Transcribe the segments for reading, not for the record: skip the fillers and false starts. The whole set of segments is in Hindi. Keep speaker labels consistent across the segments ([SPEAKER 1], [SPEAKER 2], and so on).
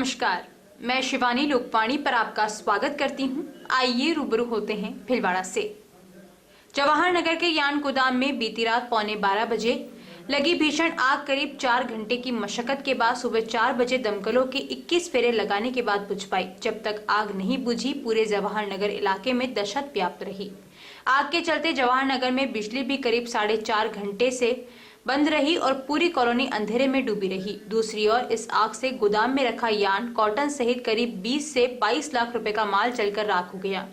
[SPEAKER 1] नमस्कार, मैं शिवानी लोकवाणी पर आपका स्वागत करती हूं। आइए रूबरू होते हैं भीलवाड़ा से। जवाहर नगर के यान गोदाम में बीती रात 11:15 बजे लगी भीषण आग करीब 4 घंटे की मशक्कत के बाद सुबह 4 बजे दमकलों के 21 फेरे लगाने के बाद बुझ पाई। जब तक आग नहीं बुझी, पूरे जवाहर नगर इलाके में दहशत व्याप्त रही। आग के चलते जवाहर नगर में बिजली भी करीब 4.5 घंटे से बंद रही और पूरी कॉलोनी अंधेरे में डूबी रही। दूसरी ओर इस आग से गोदाम में रखा यान, कॉटन सहित करीब 20 से 22 लाख रुपए का माल जलकर राख हो गया।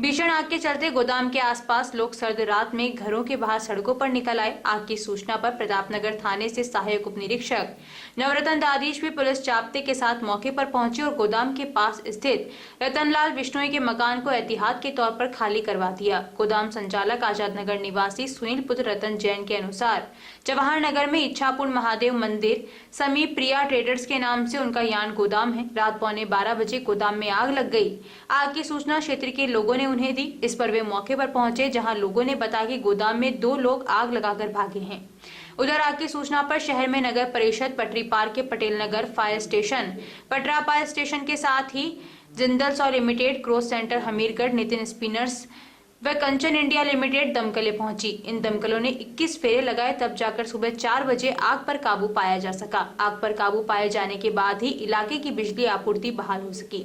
[SPEAKER 1] भीषण आग के चलते गोदाम के आसपास लोग सर्द रात में घरों के बाहर सड़कों पर निकल आए। आग की सूचना पर प्रतापनगर थाने से सहायक उप निरीक्षक नवरतन दादीश भी पुलिस जाब्ते के साथ मौके पर पहुंचे और गोदाम के पास स्थित रतनलाल बिश्नोई के मकान को एहतियात के तौर पर खाली करवा दिया। गोदाम संचालक आजाद नगर निवासी सुनील पुत्र रतन जैन के अनुसार जवाहर नगर में इच्छापुर महादेव मंदिर समीप प्रिया ट्रेडर्स के नाम से उनका यान गोदाम है। रात 11:15 बजे गोदाम में आग लग गई। आग की सूचना क्षेत्र के लोगों ने उन्हें दी। इस पर वे मौके पर पहुंचे, जहां लोगों ने बताया कि गोदाम में 2 लोग आग लगाकर भागे हैं। उधर आग की सूचना पर शहर में नगर परिषद, पटरी पार्क के पटेल नगर, फायर स्टेशन, पटरा फायर स्टेशन के साथ ही जिंदल सौ limited, cross centre Hamirgarh, Nitin spinners व कंचन इंडिया लिमिटेड दमकलें पहुंची। इन दमकलों ने 21 फेरे लगाए, तब जाकर सुबह 4 बजे आग पर काबू पाया जा सका। आग पर काबू पाए जाने के बाद ही इलाके की बिजली आपूर्ति बहाल हो सकी।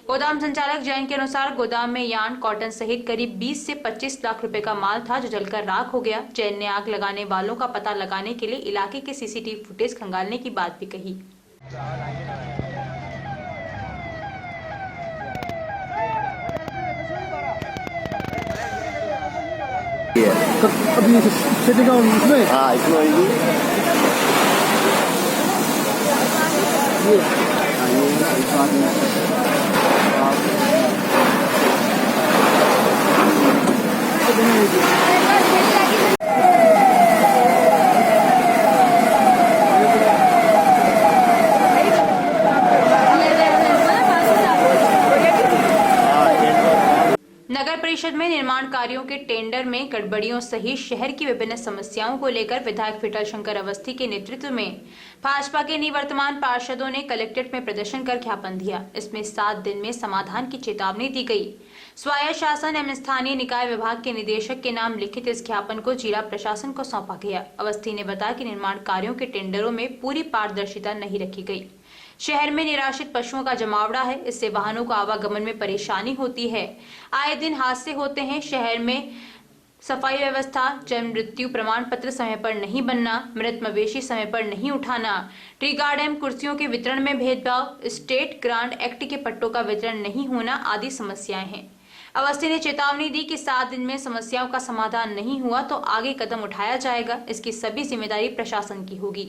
[SPEAKER 1] गोदाम संचालक जैन के अनुसार गोदाम में यान, कॉटन सहित करीब 20 से 25 लाख रुपए का माल था, जो जलकर राख हो गया। जैन ने आग लगाने वालों का पता लगाने के लिए इलाके के सीसीटीवी फुटेज खंगालने की बात भी कही।
[SPEAKER 2] अभी सेटिंग इसमें
[SPEAKER 3] इसमें होगी।
[SPEAKER 1] नगर परिषद में निर्माण कार्यों के टेंडर में गड़बड़ियों सहित शहर की विभिन्न समस्याओं को लेकर विधायक विठल शंकर अवस्थी के नेतृत्व में भाजपा के निवर्तमान पार्षदों ने कलेक्ट्रेट में प्रदर्शन कर ज्ञापन दिया। इसमें 7 दिन में समाधान की चेतावनी दी गई। स्वायत्त शासन एवं स्थानीय निकाय विभाग के निदेशक के नाम लिखित इस ज्ञापन को जिला प्रशासन को सौंपा गया। अवस्थी ने बताया कि निर्माण कार्यों के टेंडरों में पूरी पारदर्शिता नहीं रखी गई। शहर में निराश्रित पशुओं का जमावड़ा है, इससे वाहनों को आवागमन में परेशानी होती है। आए दिन हादसे होते हैं। शहर में सफाई व्यवस्था, जन्म मृत्यु प्रमाण पत्र समय पर नहीं बनना, मृत मवेशी समय पर नहीं उठाना, ट्री गार्डन कुर्सियों के वितरण में भेदभाव, स्टेट ग्रांट एक्ट के पट्टों का वितरण नहीं होना आदि समस्याएं हैं। अवस्थी ने चेतावनी दी कि 7 दिन में समस्याओं का समाधान नहीं हुआ तो आगे कदम उठाया जाएगा। इसकी सभी जिम्मेदारी प्रशासन की होगी।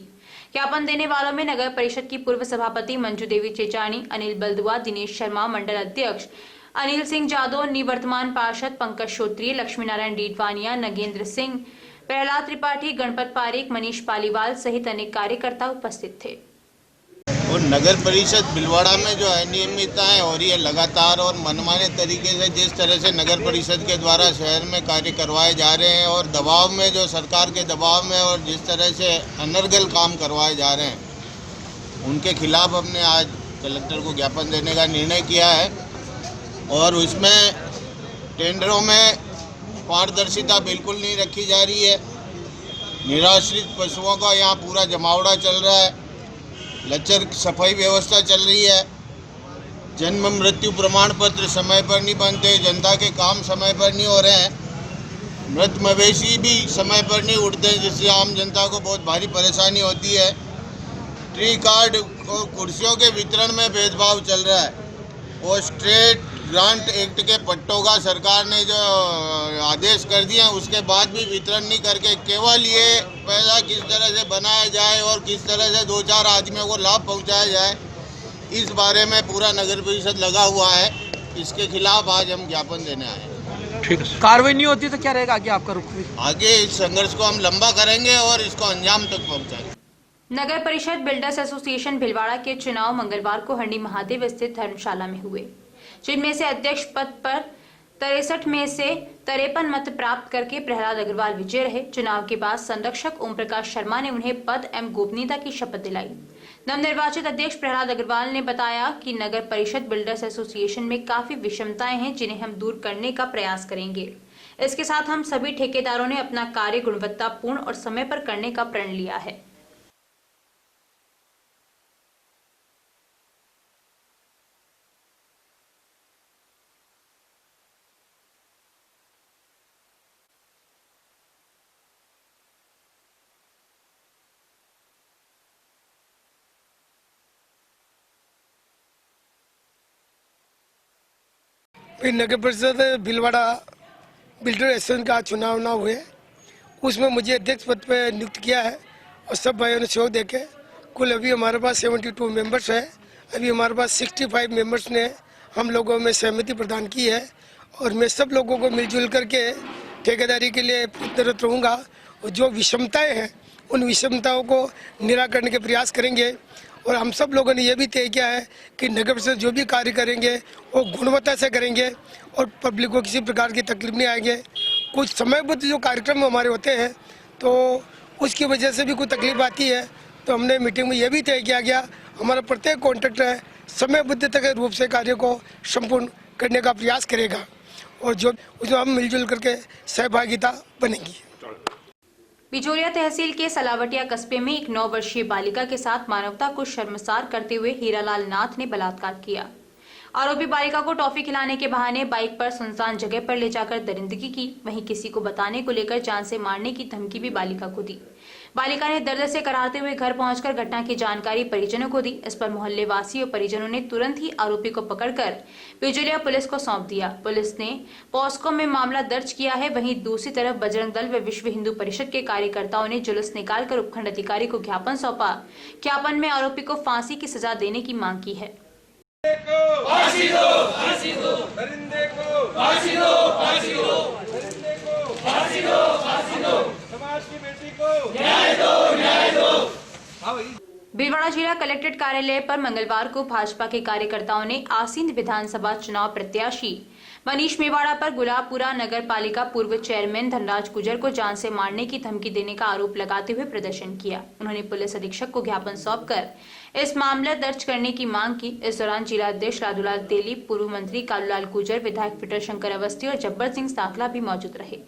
[SPEAKER 1] ज्ञापन देने वालों में नगर परिषद की पूर्व सभापति मंजू देवी चेचानी, अनिल बलदुआ, दिनेश शर्मा, मंडल अध्यक्ष अनिल सिंह जादव, निवर्तमान पार्षद पंकज श्रोत्रिय, लक्ष्मी नारायण डीडवानिया, नगेंद्र सिंह, प्रहलाद त्रिपाठी, गणपत पारेख, मनीष पालीवाल सहित अनेक कार्यकर्ता उपस्थित थे।
[SPEAKER 3] और नगर परिषद भीलवाड़ा में जो अनियमितताएं हो रही है लगातार और मनमाने तरीके से जिस तरह से नगर परिषद के द्वारा शहर में कार्य करवाए जा रहे हैं और दबाव में जो सरकार के दबाव में और जिस तरह से अनर्गल काम करवाए जा रहे हैं, उनके खिलाफ हमने आज कलेक्टर को ज्ञापन देने का निर्णय किया है। और उसमें टेंडरों में पारदर्शिता बिल्कुल नहीं रखी जा रही है। निराश्रित पशुओं का यहाँ पूरा जमावड़ा चल रहा है। लचर सफाई व्यवस्था चल रही है। जन्म मृत्यु प्रमाण पत्र समय पर नहीं बनते, जनता के काम समय पर नहीं हो रहे हैं, मृत मवेशी भी समय पर नहीं उठते, जिससे आम जनता को बहुत भारी परेशानी होती है। ट्री कार्ड और कुर्सियों के वितरण में भेदभाव चल रहा है और स्टेट ग्रांट एक्ट के पट्टों का सरकार ने जो आदेश कर दिए हैं उसके बाद भी वितरण नहीं करके केवल ये पैसा किस तरह से बनाया जाए और किस तरह से 2-4 आदमियों को लाभ पहुंचाया जाए, इस बारे में पूरा नगर परिषद लगा हुआ है। इसके खिलाफ आज हम ज्ञापन देने आए हैं।
[SPEAKER 2] ठीक है, कार्रवाई नहीं होती तो क्या रहेगा आगे आपका रुख?
[SPEAKER 3] आगे इस संघर्ष को हम लंबा करेंगे और इसको अंजाम तक पहुँचाएंगे।
[SPEAKER 1] नगर परिषद बिल्डर्स एसोसिएशन भीलवाड़ा के चुनाव मंगलवार को हंडी महादेव स्थित धर्मशाला में हुए, जिनमें से अध्यक्ष पद पर 63 में से 53 मत प्राप्त करके प्रहलाद अग्रवाल विजय रहे। चुनाव के बाद संरक्षक ओम प्रकाश शर्मा ने उन्हें पद एवं गोपनीयता की शपथ दिलाई। नवनिर्वाचित अध्यक्ष प्रहलाद अग्रवाल ने बताया कि नगर परिषद बिल्डर्स एसोसिएशन में काफी विषमताएं हैं जिन्हें हम दूर करने का प्रयास करेंगे। इसके साथ हम सभी ठेकेदारों ने अपना कार्य गुणवत्तापूर्ण और समय पर करने का प्रण लिया है।
[SPEAKER 4] फिर नगर परिषद भीलवाड़ा बिल्डर एसोसिएशन का चुनाव ना हुए, उसमें मुझे अध्यक्ष पद पे नियुक्त किया है और सब भाइयों ने सहयोग देके कुल अभी हमारे पास 72 मेंबर्स है। अभी हमारे पास 65 मेंबर्स ने हम लोगों में सहमति प्रदान की है और मैं सब लोगों को मिलजुल करके ठेकेदारी के लिए प्रयत्नरत रहूँगा और जो विषमताएँ हैं उन विषमताओं को निराकरण के प्रयास करेंगे। और हम सब लोगों ने यह भी तय किया है कि नगर परिषद जो भी कार्य करेंगे वो गुणवत्ता से करेंगे और पब्लिक को किसी प्रकार की तकलीफ नहीं आएंगे। कुछ समयबद्ध जो कार्यक्रम हमारे होते हैं तो उसकी वजह से भी कोई तकलीफ आती है, तो हमने मीटिंग में यह भी तय किया गया हमारा प्रत्येक कॉन्ट्रैक्टर समयबद्धता के रूप से कार्य को संपूर्ण करने का प्रयास करेगा और जो उसमें हम मिलजुल करके सहभागिता बनेगी।
[SPEAKER 1] बिचौलिया तहसील के सलावटिया कस्बे में एक 9 वर्षीय बालिका के साथ मानवता को शर्मसार करते हुए हीरालाल नाथ ने बलात्कार किया। आरोपी बालिका को टॉफी खिलाने के बहाने बाइक पर सुनसान जगह पर ले जाकर दरिंदगी की, वहीं किसी को बताने को लेकर जान से मारने की धमकी भी बालिका को दी। बालिका ने दर्द से कराहते हुए घर पहुंचकर घटना की जानकारी परिजनों को दी। इस पर मोहल्ले वासी और परिजनों ने तुरंत ही आरोपी को पकड़कर बिचौलिया पुलिस को सौंप दिया। पुलिस ने पॉस्को में मामला दर्ज किया है। वहीं दूसरी तरफ बजरंग दल व विश्व हिंदू परिषद के कार्यकर्ताओं ने जुलूस निकालकर उपखंड अधिकारी को ज्ञापन सौंपा। ज्ञापन में आरोपी को फांसी की सजा देने की मांग की है।
[SPEAKER 5] फांसी दो, फांसी दो, दरिंदे को फांसी दो, फांसी दो, दरिंदे को फांसी दो, फांसी दो, समाज की बेटी को न्याय दो, न्याय दो।
[SPEAKER 1] भीलवाड़ा जिला कलेक्ट्रेट कार्यालय पर मंगलवार को भाजपा के कार्यकर्ताओं ने आसीन विधानसभा चुनाव प्रत्याशी मनीष मेवाड़ा पर गुलाबपुरा नगर पालिका पूर्व चेयरमैन धनराज गुजर को जान से मारने की धमकी देने का आरोप लगाते हुए प्रदर्शन किया। उन्होंने पुलिस अधीक्षक को ज्ञापन सौंपकर इस मामला दर्ज करने की मांग की। इस दौरान जिला अध्यक्ष लादूलाल तेली, पूर्व मंत्री कालूलाल गुजर, विधायक पीटर शंकर अवस्थी और जब्बर सिंह साखला भी मौजूद रहे।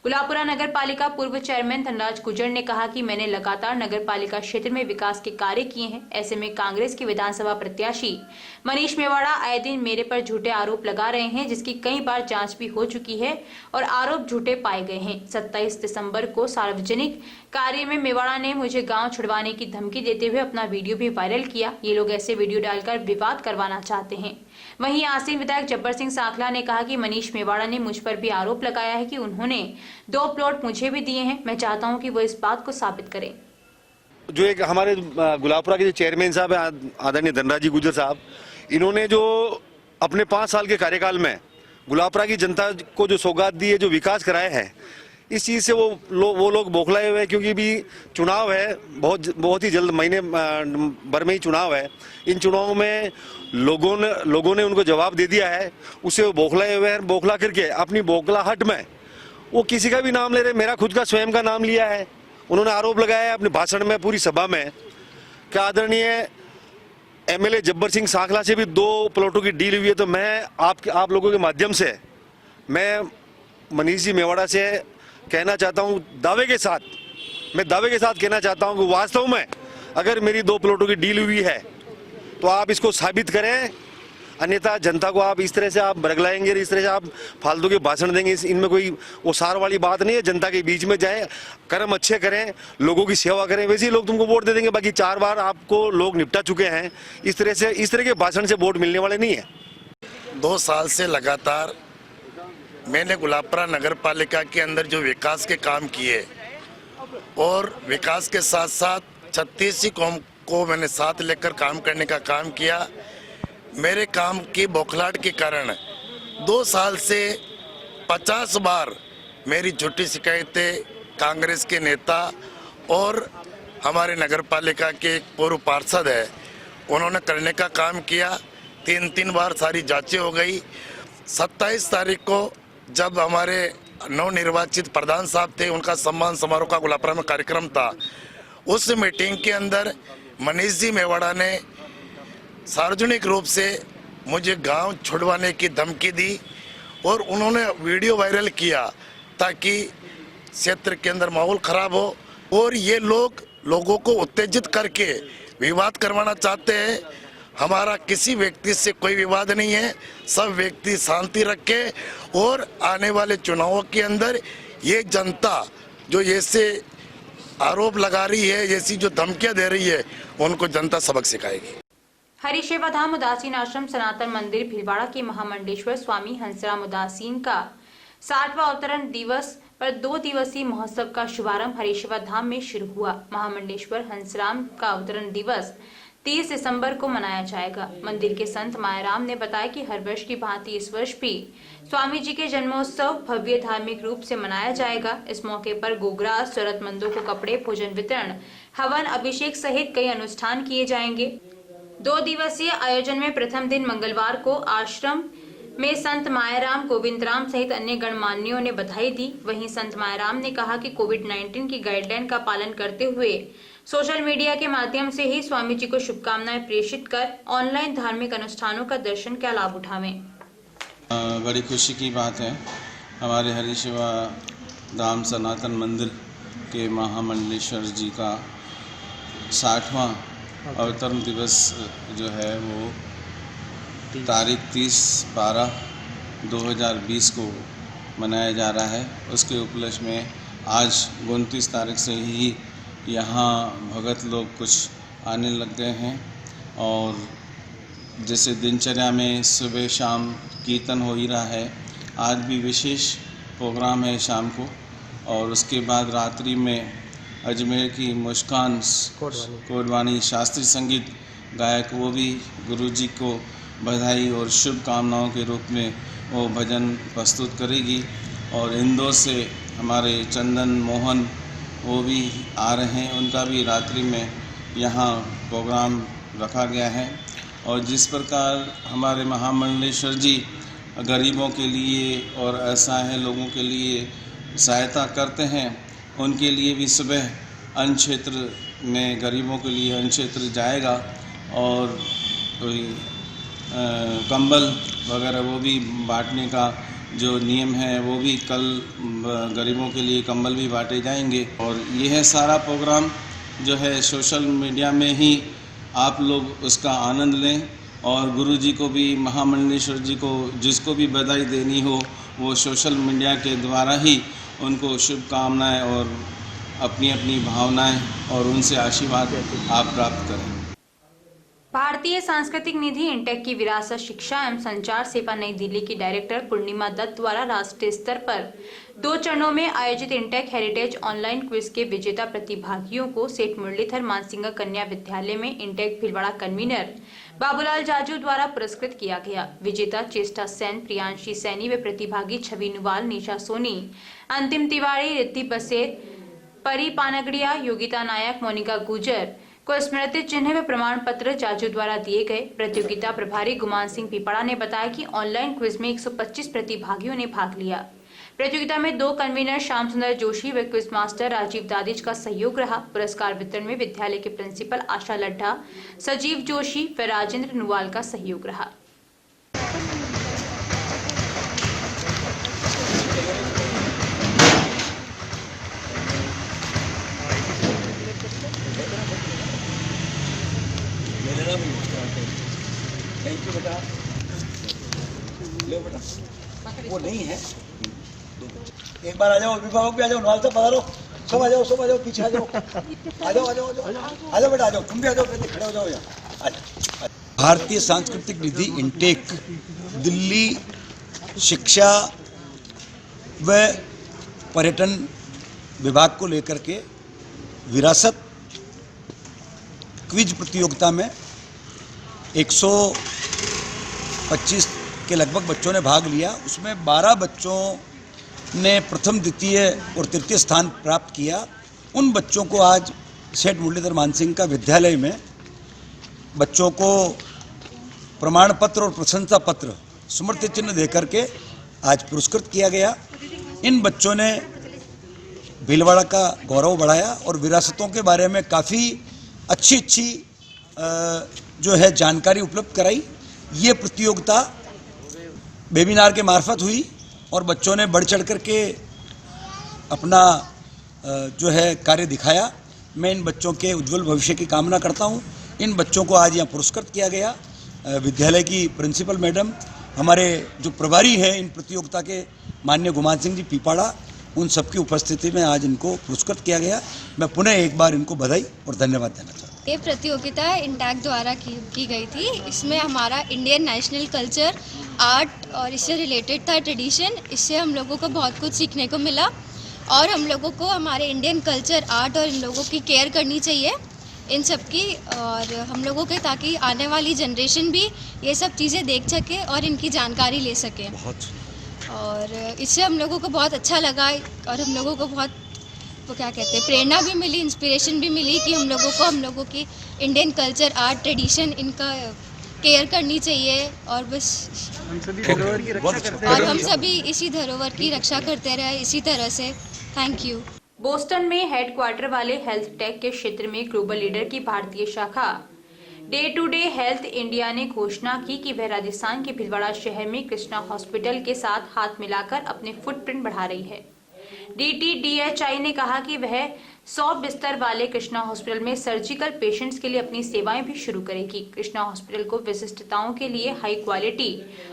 [SPEAKER 1] गुलाबपुरा नगर पालिका पूर्व चेयरमैन धनराज गुजर ने कहा कि मैंने लगातार नगर पालिका क्षेत्र में विकास के कार्य किए हैं। ऐसे में कांग्रेस के विधानसभा प्रत्याशी मनीष मेवाड़ा आए दिन मेरे पर झूठे आरोप लगा रहे हैं, जिसकी कई बार जांच भी हो चुकी है और आरोप झूठे पाए गए हैं। 27 दिसंबर को सार्वजनिक कार्य में मेवाड़ा ने मुझे गांव छुड़वाने की धमकी देते हुए अपना वीडियो भी वायरल किया। ये लोग ऐसे वीडियो डालकर विवाद करवाना चाहते हैं। वहीं आसीन विधायक जब्बर सिंह साखला ने कहा कि मनीष मेवाड़ा ने मुझ पर भी आरोप लगाया है कि उन्होंने 2 प्लॉट मुझे भी दिए हैं। मैं चाहता हूं कि वो इस बात को साबित करें।
[SPEAKER 6] जो एक हमारे गुलाबपुरा के जो चेयरमैन साहब है आदरणीय धनराज जी गुजर साहब, इन्होंने जो अपने 5 साल के कार्यकाल में गुलाबपुरा की जनता को जो सौगात दी है, जो विकास कराए हैं, इस चीज़ से वो लोग बौखलाए हुए हैं क्योंकि भी चुनाव है, बहुत ही जल्द महीने भर में ही चुनाव है। इन चुनावों में लोगों ने उनको जवाब दे दिया है, उससे वो बौखलाए हुए हैं। बौखला करके अपनी बौखलाहट में वो किसी का भी नाम ले रहे, मेरा खुद का स्वयं का नाम लिया है। उन्होंने आरोप लगाया है अपने भाषण में पूरी सभा में कि आदरणीय एमएलए जब्बर सिंह साखला से भी 2 प्लॉटों की डील हुई है। तो मैं आप लोगों के माध्यम से मैं मनीष जी मेवाड़ा से कहना चाहता हूं, दावे के साथ कहना चाहता हूं कि वास्तव में अगर मेरी 2 प्लॉटों की डील हुई है तो आप इसको साबित करें, अन्यथा जनता को आप इस तरह से आप बरगलाएंगे, इस तरह से आप फालतू के भाषण देंगे, इनमें कोई वो सार वाली बात नहीं है। जनता के बीच में जाएं, कर्म अच्छे करें, लोगों की सेवा करें, वैसे ही लोग तुमको वोट दे देंगे। बाकी 4 बार आपको लोग निपटा चुके हैं। इस तरह के भाषण से वोट मिलने वाले नहीं है।
[SPEAKER 7] 2 साल से लगातार मैंने गुलाबपुरा नगर पालिका के अंदर जो विकास के काम किए और विकास के साथ साथ 36 कौम को मैंने साथ लेकर काम करने का काम किया। मेरे काम की बौखलाहट के कारण 2 साल से 50 बार मेरी झूठी शिकायतें कांग्रेस के नेता और हमारे नगर पालिका के एक पूर्व पार्षद है, उन्होंने करने का काम किया। 3 बार सारी जांचें हो गई। 27 तारीख को जब हमारे नवनिर्वाचित प्रधान साहब थे, उनका सम्मान समारोह का गुलाबपुरा में कार्यक्रम था, उस मीटिंग के अंदर मनीष जी मेवाड़ा ने सार्वजनिक रूप से मुझे गांव छुड़वाने की धमकी दी और उन्होंने वीडियो वायरल किया ताकि क्षेत्र के अंदर माहौल खराब हो, और ये लोगों को उत्तेजित करके विवाद करवाना चाहते हैं। हमारा किसी व्यक्ति से कोई विवाद नहीं है, सब व्यक्ति शांति रखे और आने वाले चुनावों के अंदर ये जनता जो ऐसे आरोप लगा रही है, ऐसी जो धमकियां दे रही है, उनको जनता सबक सिखाएगी।
[SPEAKER 1] हरिसेवा धाम उदासीन आश्रम सनातन मंदिर भीलवाड़ा के महामंडलेश्वर स्वामी हंसराम उदासीन का 60वां अवतरण दिवस पर 2 दिवसीय महोत्सव का शुभारंभ हरिसेवा धाम में शुरू हुआ। महामंडलेश्वर हंसराम का अवतरण दिवस 30 दिसंबर को मनाया जाएगा। मंदिर के संत मायाराम ने बताया कि हर वर्ष की भांति इस वर्ष भी स्वामी जी के जन्मोत्सव भव्य धार्मिक रूप से मनाया जाएगा। इस मौके पर गोग्रास, जरूरतमंदों को कपड़े, भोजन वितरण, हवन, अभिषेक सहित कई अनुष्ठान किए जाएंगे। 2 दिवसीय आयोजन में प्रथम दिन मंगलवार को आश्रम में संत मायाराम, गोविंद राम सहित अन्य गणमान्यों ने बधाई दी। वहीं संत मायाराम ने कहा कि कोविड-19 की गाइडलाइन का पालन करते हुए सोशल मीडिया के माध्यम से ही स्वामी जी को शुभकामनाएं प्रेषित कर ऑनलाइन धार्मिक अनुष्ठानों का दर्शन का लाभ उठावें।
[SPEAKER 8] बड़ी खुशी की बात है, हमारे हरिसेवा धाम सनातन मंदिर के महामंडलेश्वर जी का 60वां अवतरण दिवस जो है वो तारीख 30/12/2020 को मनाया जा रहा है। उसके उपलक्ष्य में आज 29 तारीख से ही यहाँ भगत लोग कुछ आने लग गए हैं, और जैसे दिनचर्या में सुबह शाम कीर्तन हो ही रहा है, आज भी विशेष प्रोग्राम है शाम को, और उसके बाद रात्रि में अजमेर की मुस्कान कोडवानी शास्त्रीय संगीत गायक वो भी गुरुजी को बधाई और शुभकामनाओं के रूप में वो भजन प्रस्तुत करेगी। और इंदौर से हमारे चंदन मोहन वो भी आ रहे हैं, उनका भी रात्रि में यहाँ प्रोग्राम रखा गया है। और जिस प्रकार हमारे महामंडलेश्वर जी गरीबों के लिए और असहाय लोगों के लिए सहायता करते हैं, उनके लिए भी सुबह अन्न क्षेत्र में गरीबों के लिए अन्न क्षेत्र जाएगा, और कंबल वगैरह वो भी बांटने का जो नियम है वो भी कल गरीबों के लिए कंबल भी बांटे जाएंगे। और यह सारा प्रोग्राम जो है सोशल मीडिया में ही आप लोग उसका आनंद लें, और गुरु जी को भी, महामंडलेश्वर जी को जिसको भी बधाई देनी हो वो सोशल मीडिया के द्वारा ही उनको शुभकामनाएं और अपनी अपनी भावनाएं और उनसे आशीर्वाद आप प्राप्त करें।
[SPEAKER 1] भारतीय सांस्कृतिक निधि इंटेक की विरासत शिक्षा एवं संचार सेवा नई दिल्ली की डायरेक्टर पूर्णिमा दत्त द्वारा राष्ट्रीय स्तर पर 2 चरणों में आयोजित इंटेक हेरिटेज ऑनलाइन क्विज के विजेता प्रतिभागियों को सेठ मुरलीधर मानसिंह कन्या विद्यालय में इंटेक भीलवाड़ा कन्वीनर बाबूलाल जाजू द्वारा पुरस्कृत किया गया। विजेता चेष्टा सेन, प्रियांशी सैनी व प्रतिभागी छवि नुवाल, निशा सोनी, अंतिम तिवारी, रिद्धि बसेर, परी पानगड़िया, योगिता नायक, मोनिका गुजर को स्मृति चिन्ह व प्रमाण पत्र जाजू द्वारा दिए गए। प्रतियोगिता प्रभारी गुमान सिंह पिपड़ा ने बताया कि ऑनलाइन क्विज में 125 प्रतिभागियों ने भाग लिया। प्रतियोगिता में 2 कन्वीनर श्याम सुंदर जोशी व क्विज मास्टर राजीव दादिज का सहयोग रहा। पुरस्कार वितरण में विद्यालय के प्रिंसिपल आशा लड्ढा, सजीव जोशी व राजेंद्र नुवाल का सहयोग रहा।
[SPEAKER 2] थैंक यू बेटा, लो बेटा, वो नहीं है। एक बार आ जाओ, अभिभावक भी आ जाओ, नवाल साहब पधारो, सब आ जाओ, सब आ जाओ, पीछे आ जाओ, आ जाओ, आ जाओ, आ जाओ बेटा, आ जाओ, तुम भी आ जाओ, खड़े हो जाओ यहाँ। भारतीय सांस्कृतिक निधि इंटेक दिल्ली शिक्षा व पर्यटन विभाग को लेकर के विरासत क्विज प्रतियोगिता में 125 के लगभग बच्चों ने भाग लिया। उसमें 12 बच्चों ने प्रथम, द्वितीय और तृतीय स्थान प्राप्त किया। उन बच्चों को आज सेठ मुरलीधर मानसिंह का विद्यालय में बच्चों को प्रमाण पत्र और प्रशंसा पत्र, स्मृति चिन्ह देकर के आज पुरस्कृत किया गया। इन बच्चों ने भीलवाड़ा का गौरव बढ़ाया और विरासतों के बारे में काफ़ी अच्छी जो है जानकारी उपलब्ध कराई। ये प्रतियोगिता वेबिनार के मार्फत हुई और बच्चों ने बढ़ चढ़ करके अपना जो है कार्य दिखाया। मैं इन बच्चों के उज्जवल भविष्य की कामना करता हूँ। इन बच्चों को आज यहाँ पुरस्कृत किया गया। विद्यालय की प्रिंसिपल मैडम, हमारे जो प्रभारी हैं इन प्रतियोगिता के माननीय गुमान सिंह जी पीपाड़ा, उन सबकी उपस्थिति में आज इनको पुरस्कृत किया गया। मैं पुनः एक बार इनको बधाई और धन्यवाद देना चाहता हूँ।
[SPEAKER 9] ये प्रतियोगिता इंटैक्ट द्वारा की गई थी। इसमें हमारा इंडियन नेशनल कल्चर, आर्ट और इससे रिलेटेड था ट्रेडिशन। इससे हम लोगों को बहुत कुछ सीखने को मिला और हम लोगों को हमारे इंडियन कल्चर, आर्ट और इन लोगों की केयर करनी चाहिए, इन सब की, और हम लोगों के ताकि आने वाली जनरेशन भी ये सब चीज़ें देख सके और इनकी जानकारी ले सके। और इससे हम लोगों को बहुत अच्छा लगा और हम लोगों को बहुत वो क्या कहते हैं, प्रेरणा भी मिली, इंस्पिरेशन भी मिली कि हम लोगों की इंडियन कल्चर, आर्ट, ट्रेडिशन, इनका केयर करनी चाहिए और बस हम सभी इसी धरोहर की रक्षा करते रहे इसी तरह से। Thank you.
[SPEAKER 1] बोस्टन में हेडक्वार्टर वाले हेल्थ टेक के क्षेत्र में ग्लोबल लीडर की भारतीय शाखा day to day health India ने घोषणा की कि वह राजस्थान के भीलवाड़ा शहर में कृष्णा हॉस्पिटल के साथ हाथ मिलाकर अपने फुटप्रिंट बढ़ा रही है। DTDHI ने कहा कि वह 100 बिस्तर वाले कृष्णा हॉस्पिटल में सर्जिकल पेशेंट्स के लिए अपनी सेवाएं भी शुरू करेगी। कृष्णा हॉस्पिटल को विशिष्टताओं के लिए, हाई क्वालिटी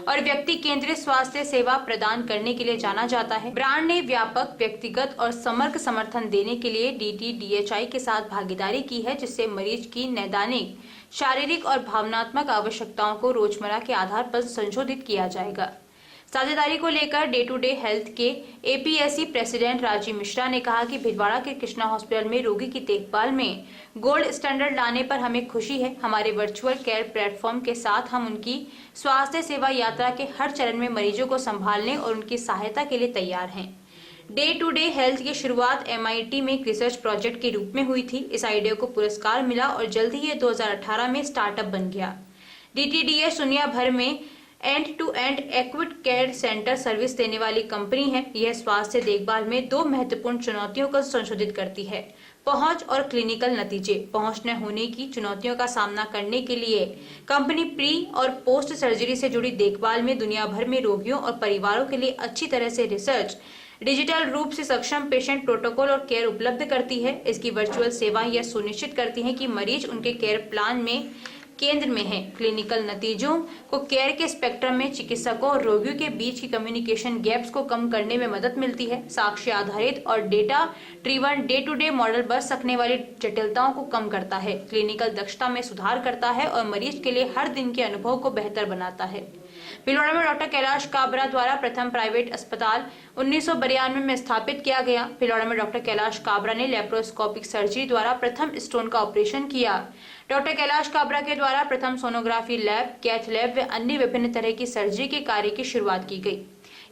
[SPEAKER 1] और व्यक्ति केंद्रित स्वास्थ्य सेवा प्रदान करने के लिए जाना जाता है। ब्रांड ने व्यापक, व्यक्तिगत और समग्र समर्थन देने के लिए DTDHI के साथ भागीदारी की है, जिससे मरीज की नैदानिक, शारीरिक और भावनात्मक आवश्यकताओं को रोजमर्रा के आधार पर संशोधित किया जाएगा। साझेदारी को लेकर डे टू डे हेल्थ के APSC प्रेसिडेंट राजीव मिश्रा ने कहा कि भीलवाड़ा के कृष्णा हॉस्पिटल में रोगी की देखभाल में गोल्ड स्टैंडर्ड लाने पर हमें खुशी है। हमारे वर्चुअल केयर प्लेटफॉर्म के साथ हम उनकी स्वास्थ्य सेवा यात्रा के हर चरण में मरीजों को संभालने और उनकी सहायता के लिए तैयार हैं। डे टू डे हेल्थ की शुरुआत MIT में एक रिसर्च प्रोजेक्ट के रूप में हुई थी। इस आइडिया को पुरस्कार मिला और जल्द ही ये 2018 में स्टार्टअप बन गया। DTDH दुनिया भर में end to end acute care centre service देने वाली कंपनी है। यह स्वास्थ्य देखभाल में 2 महत्वपूर्ण चुनौतियों को संशोधित करती है: पहुंच और क्लिनिकल नतीजे। पहुंच न होने की चुनौतियों का सामना करने के लिए कंपनी प्री और पोस्ट सर्जरी से जुड़ी देखभाल में दुनिया भर में रोगियों और परिवारों के लिए अच्छी तरह से रिसर्च, डिजिटल रूप से सक्षम पेशेंट प्रोटोकॉल और केयर उपलब्ध करती है। इसकी वर्चुअल सेवाएं यह सुनिश्चित करती हैं कि मरीज उनके केयर प्लान में केंद्र में है। क्लिनिकल नतीजों को केयर के स्पेक्ट्रम में चिकित्सकों और रोगियों के बीच की कम्युनिकेशन गैप्स को कम करने में मदद मिलती है। साक्ष्य आधारित और data driven day to day model बढ़ सकने वाली जटिलताओं को कम करता है, क्लिनिकल दक्षता में सुधार करता है और मरीज के लिए हर दिन के अनुभव को बेहतर बनाता है। भीलवाड़ा में डॉक्टर कैलाश काबरा द्वारा प्रथम प्राइवेट अस्पताल 1992 में स्थापित किया गया। भीलवाड़ा में डॉक्टर कैलाश काबरा ने लेप्रोस्कोपिक सर्जरी द्वारा प्रथम स्टोन का ऑपरेशन किया। डॉक्टर कैलाश काबरा के द्वारा प्रथम सोनोग्राफी लैब, कैथ लैब व अन्य विभिन्न तरह की सर्जरी के कार्य की शुरुआत की गई।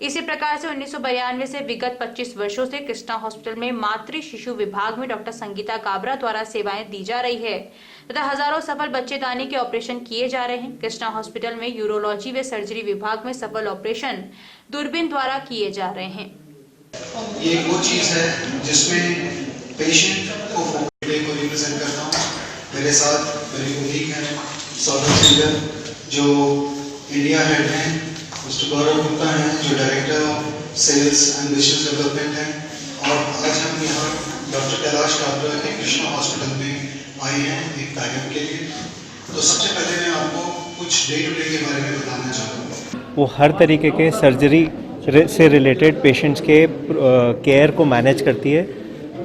[SPEAKER 1] इसी प्रकार से 1992 से विगत 25 वर्षों से कृष्णा हॉस्पिटल में मातृ शिशु विभाग में डॉक्टर संगीता काबरा द्वारा सेवाएं दी जा रही है तथा हजारों सफल बच्चेदानी के ऑपरेशन किए जा रहे हैं। कृष्णा हॉस्पिटल में यूरोलॉजी व सर्जरी विभाग में सफल ऑपरेशन दूरबीन द्वारा किए जा रहे हैं।
[SPEAKER 10] ये वो चीज है जिसमें पेशेंट को रिप्रेजेंट करता हूँ। मेरे साथ मेरी कोलीग हैं सौरभ सिंगर जो इंडिया हेड हैं, मिस्टर गौरव गुप्ता हैं जो director of sales and business development हैं, और आज हम यहाँ डॉक्टर कैलाश काबरा के कृष्णा हॉस्पिटल में आए हैं एक कार्यक्रम के लिए। तो सबसे पहले मैं आपको कुछ डे टू डे के बारे में बताना चाहूँगा।
[SPEAKER 11] वो हर तरीके के सर्जरी से रिलेटेड पेशेंट्स के केयर को मैनेज करती है,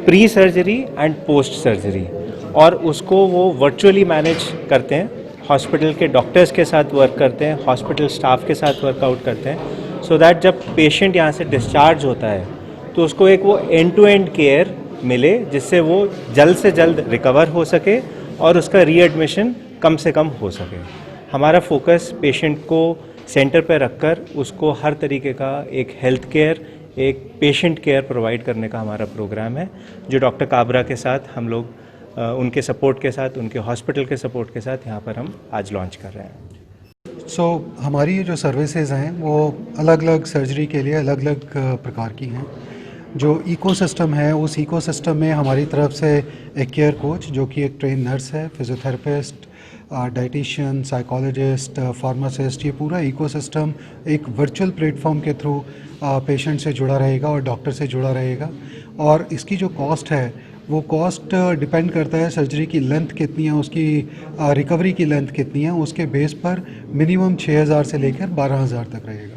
[SPEAKER 11] pre surgery and post surgery, और उसको वो वर्चुअली मैनेज करते हैं। हॉस्पिटल के डॉक्टर्स के साथ वर्क करते हैं, हॉस्पिटल स्टाफ के साथ वर्कआउट करते हैं, सो दैट जब पेशेंट यहाँ से डिस्चार्ज होता है तो उसको एक वो एंड टू एंड केयर मिले, जिससे वो जल्द से जल्द रिकवर हो सके और उसका रीएडमिशन कम से कम हो सके। हमारा फोकस पेशेंट को सेंटर पर रखकर उसको हर तरीके का एक हेल्थ केयर, एक पेशेंट केयर प्रोवाइड करने का हमारा प्रोग्राम है, जो डॉक्टर काबरा के साथ हम लोग उनके सपोर्ट के साथ, उनके हॉस्पिटल के सपोर्ट के साथ यहाँ पर हम आज लॉन्च कर रहे हैं।
[SPEAKER 12] हमारी जो सर्विसेज हैं वो अलग अलग सर्जरी के लिए अलग अलग प्रकार की हैं। जो इकोसिस्टम है, उस इकोसिस्टम में हमारी तरफ से एक केयर कोच जो कि एक ट्रेन नर्स है, फिजियोथेरेपिस्ट, डाइटिशियन, साइकोलॉजिस्ट, फार्मासिस्ट, ये पूरा इकोसिस्टम एक वर्चुअल प्लेटफॉर्म के थ्रू पेशेंट से जुड़ा रहेगा और डॉक्टर से जुड़ा रहेगा। और इसकी जो कॉस्ट है वो कॉस्ट डिपेंड करता है सर्जरी की लेंथ कितनी है, उसकी रिकवरी की लेंथ कितनी है, उसके बेस पर मिनिमम 6,000 से लेकर 12,000 तक रहेगा।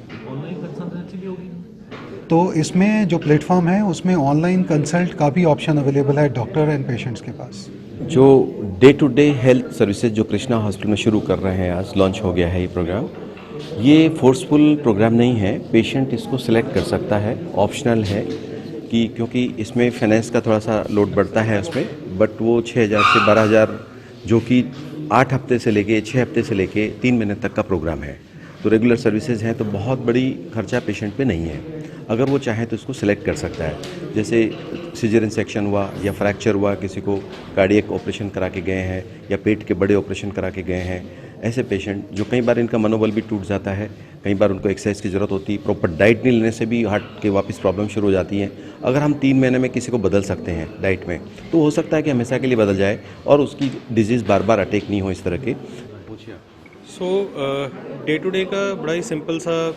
[SPEAKER 12] तो इसमें जो प्लेटफॉर्म है उसमें ऑनलाइन कंसल्ट का भी ऑप्शन अवेलेबल है डॉक्टर एंड पेशेंट्स के पास।
[SPEAKER 13] जो day to day health services जो कृष्णा हॉस्पिटल में शुरू कर रहे हैं, आज लॉन्च हो गया है ये प्रोग्राम। ये फोर्सफुल प्रोग्राम नहीं है, पेशेंट इसको सिलेक्ट कर सकता है, ऑप्शनल है कि क्योंकि इसमें फाइनेंस का थोड़ा सा लोड बढ़ता है उसमें, बट वो 6,000 से 12,000 जो कि 8 हफ्ते से लेके 6 हफ्ते से लेके 3 महीने तक का प्रोग्राम है। तो रेगुलर सर्विसेज हैं तो बहुत बड़ी खर्चा पेशेंट पे नहीं है। अगर वो चाहे तो इसको सिलेक्ट कर सकता है। जैसे सिजरियन सेक्शन हुआ या फ्रैक्चर हुआ, किसी को कार्डियक ऑपरेशन करा के गए हैं या पेट के बड़े ऑपरेशन करा के गए हैं, ऐसे पेशेंट जो कई बार इनका मनोबल भी टूट जाता है, कई बार उनको एक्सरसाइज की ज़रूरत होती है, प्रॉपर डाइट नहीं लेने से भी हार्ट के वापस प्रॉब्लम शुरू हो जाती है। अगर हम 3 महीने में किसी को बदल सकते हैं डाइट में, तो हो सकता है कि हमेशा के लिए बदल जाए और उसकी डिजीज़ बार बार अटैक नहीं हो इस तरह के।
[SPEAKER 14] डे टू डे का बड़ा ही सिंपल सा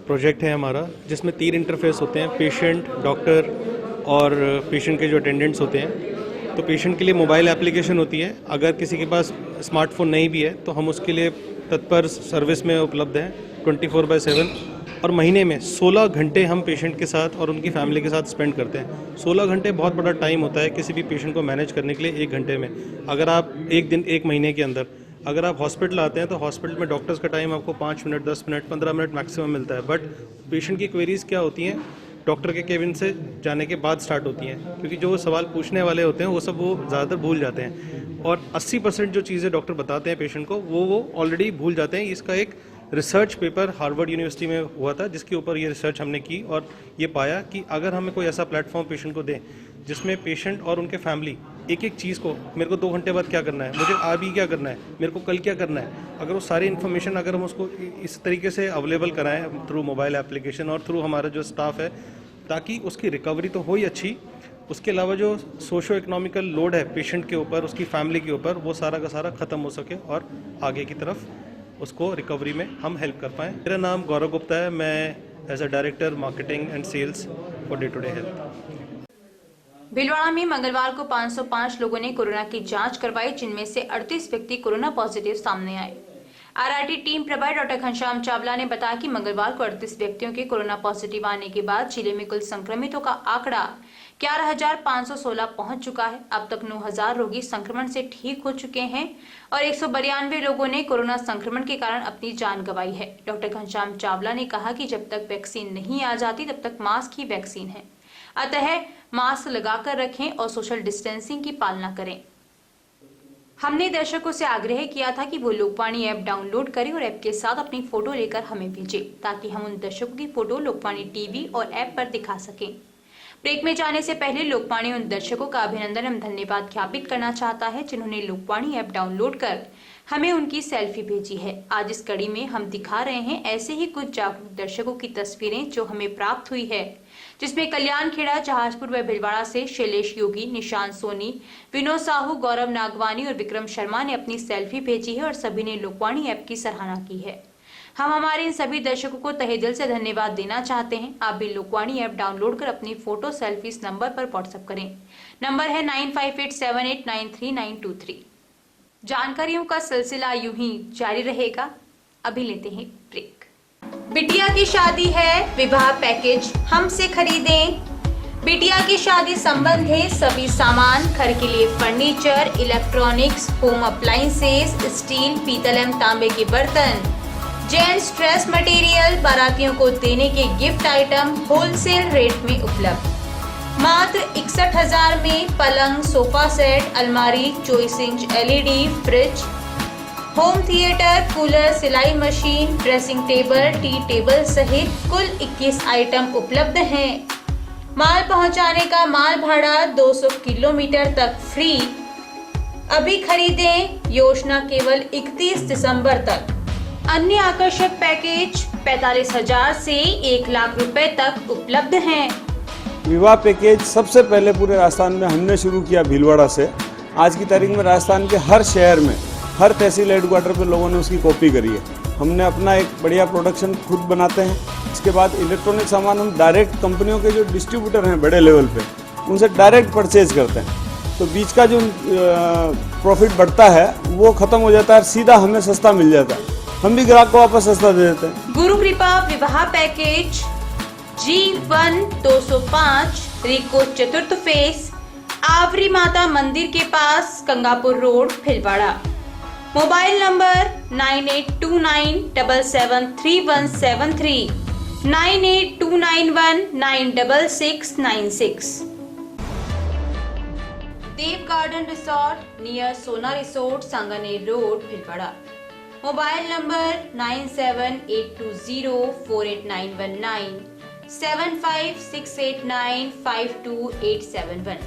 [SPEAKER 14] प्रोजेक्ट है हमारा, जिसमें 3 इंटरफेस होते हैं, पेशेंट, डॉक्टर और पेशेंट के जो अटेंडेंट्स होते हैं। तो पेशेंट के लिए मोबाइल एप्लीकेशन होती है, अगर किसी के पास स्मार्टफोन नहीं भी है तो हम उसके लिए तत्पर सर्विस में उपलब्ध हैं 24/7। और महीने में 16 घंटे हम पेशेंट के साथ और उनकी फैमिली के साथ स्पेंड करते हैं। 16 घंटे बहुत बड़ा टाइम होता है किसी भी पेशेंट को मैनेज करने के लिए। 1 घंटे में अगर आप एक महीने के अंदर अगर आप हॉस्पिटल आते हैं तो हॉस्पिटल में डॉक्टर्स का टाइम आपको 5 मिनट, 10 मिनट, 15 मिनट मैक्सिमम मिलता है। बट पेशेंट की क्वेरीज़ क्या होती हैं, डॉक्टर के केबिन से जाने के बाद स्टार्ट होती हैं, क्योंकि जो सवाल पूछने वाले होते हैं वो सब वो ज़्यादातर भूल जाते हैं। और 80% जो चीज़ें डॉक्टर बताते हैं पेशेंट को वो ऑलरेडी भूल जाते हैं। इसका एक रिसर्च पेपर हार्वर्ड यूनिवर्सिटी में हुआ था, जिसके ऊपर ये रिसर्च हमने की और ये पाया कि अगर हमें कोई ऐसा प्लेटफॉर्म पेशेंट को दें जिसमें पेशेंट और उनके फैमिली एक चीज़ को, मेरे को 2 घंटे बाद क्या करना है, मुझे अभी क्या करना है, मेरे को कल क्या करना है, अगर वो सारी इन्फॉर्मेशन अगर हम उसको इस तरीके से अवेलेबल कराएं थ्रू मोबाइल एप्लीकेशन और थ्रू हमारा जो स्टाफ है, ताकि उसकी रिकवरी तो हो ही अच्छी, उसके अलावा जो सोशो इकोनॉमिकल लोड है पेशेंट के ऊपर, उसकी फैमिली के ऊपर, वो सारा का सारा ख़त्म हो सके और आगे की तरफ उसको रिकवरी में हम हेल्प कर पाएँ। मेरा नाम गौरव गुप्ता है, मैं as a director marketing and sales for day to day health.
[SPEAKER 1] Bhilwara में मंगलवार को 505 लोगों ने कोरोना की जांच करवाई, जिनमें से 38 व्यक्ति कोरोना पॉजिटिव सामने आए। आरआरटी टीम प्रभारी डॉक्टर घनश्याम चावला ने बताया कि मंगलवार को 38 व्यक्तियों के कोरोना पॉजिटिव आने के बाद जिले में कुल संक्रमितों का आंकड़ा 11,516 पहुंच चुका है। अब तक 9,000 रोगी संक्रमण से ठीक हो चुके हैं और 192 लोगों ने कोरोना संक्रमण के कारण अपनी जान गंवाई है। डॉक्टर घनश्याम चावला ने कहा कि जब तक वैक्सीन नहीं आ जाती तब तक मास्क ही वैक्सीन है, अतः मास्क लगाकर रखें और सोशल डिस्टेंसिंग की पालना करें। हमने दर्शकों से आग्रह किया था कि वो लोकवाणी ऐप डाउनलोड करें और ऐप के साथ अपनी फोटो लेकर हमें भेजें, ताकि हम उन दर्शकों की फोटो लोकवाणी टीवी और ऐप पर दिखा सकें। ब्रेक में जाने से पहले लोकवाणी उन दर्शकों का अभिनंदन एवं धन्यवाद ज्ञापित करना चाहता है जिन्होंने लोकवाणी ऐप डाउनलोड कर हमें उनकी सेल्फी भेजी है। आज इस कड़ी में हम दिखा रहे हैं ऐसे ही कुछ जागरूक दर्शकों की तस्वीरें जो हमें प्राप्त हुई है, जिसमें कल्याण खेड़ा, जहाजपुर व भिलवाड़ा से शैलेश योगी, निशांत सोनी, विनोद साहू, गौरव नागवानी और विक्रम शर्मा ने अपनी सेल्फी भेजी है और सभी ने लोकवाणी ऐप की सराहना की है। हम हमारे इन सभी दर्शकों को तहे दिल से धन्यवाद देना चाहते हैं। आप भी लोकवाणी ऐप डाउनलोड कर अपनी फोटो सेल्फी इस नंबर पर व्हाट्सएप करें। नंबर है 9587893923। जानकारियों का सिलसिला यूं ही जारी रहेगा। अभी लेते हैं ब्रेक। बिटिया की शादी है, विवाह पैकेज हमसे खरीदें। बिटिया की शादी संबंधी सभी सामान, घर के लिए furniture, electronics, home appliances, steel, पीतल एवं तांबे के बर्तन, जेंट्स ड्रेस मटेरियल, बारातियों को देने के गिफ्ट आइटम होलसेल रेट में उपलब्ध। मात्र 61,000 में पलंग, सोफा सेट, अलमारी, 24 inch LED, fridge, home theatre, cooler, सिलाई machine, dressing table, tea table सहित कुल 21 आइटम उपलब्ध हैं। माल पहुंचाने का माल भाड़ा 200 किलोमीटर तक फ्री। अभी खरीदें, योजना केवल 31 दिसंबर तक। अन्य आकर्षक पैकेज 45,000 से 1,00,000 रुपए तक उपलब्ध हैं।
[SPEAKER 5] विवाह पैकेज सबसे पहले पूरे राजस्थान में हमने शुरू किया भीलवाड़ा से, आज की तारीख में राजस्थान के हर शहर में, हर तहसील हेडक्वार्टर पे लोगों ने उसकी कॉपी करी है। हमने अपना एक बढ़िया प्रोडक्शन खुद बनाते हैं। इसके बाद इलेक्ट्रॉनिक सामान हम डायरेक्ट कंपनियों के जो डिस्ट्रीब्यूटर हैं बड़े लेवल पे, उनसे डायरेक्ट परचेज करते हैं। तो बीच का जो प्रॉफिट बढ़ता है वो खत्म हो जाता है, सीधा हमें सस्ता मिल जाता है। हम भी ग्राहक को वापस सस्ता दे देते हैं।
[SPEAKER 1] गुरु कृपा विवाह पैकेज G1 205 रिको चतुर्थ फेस, आवरी माता मंदिर के पास, Gangapur road, Bhilwara. Mobile number 9829773173, 9829196696। Dev garden resort near Sona resort, Sanganer road, Bhilwara. Mobile number 9782048919, 7568952871।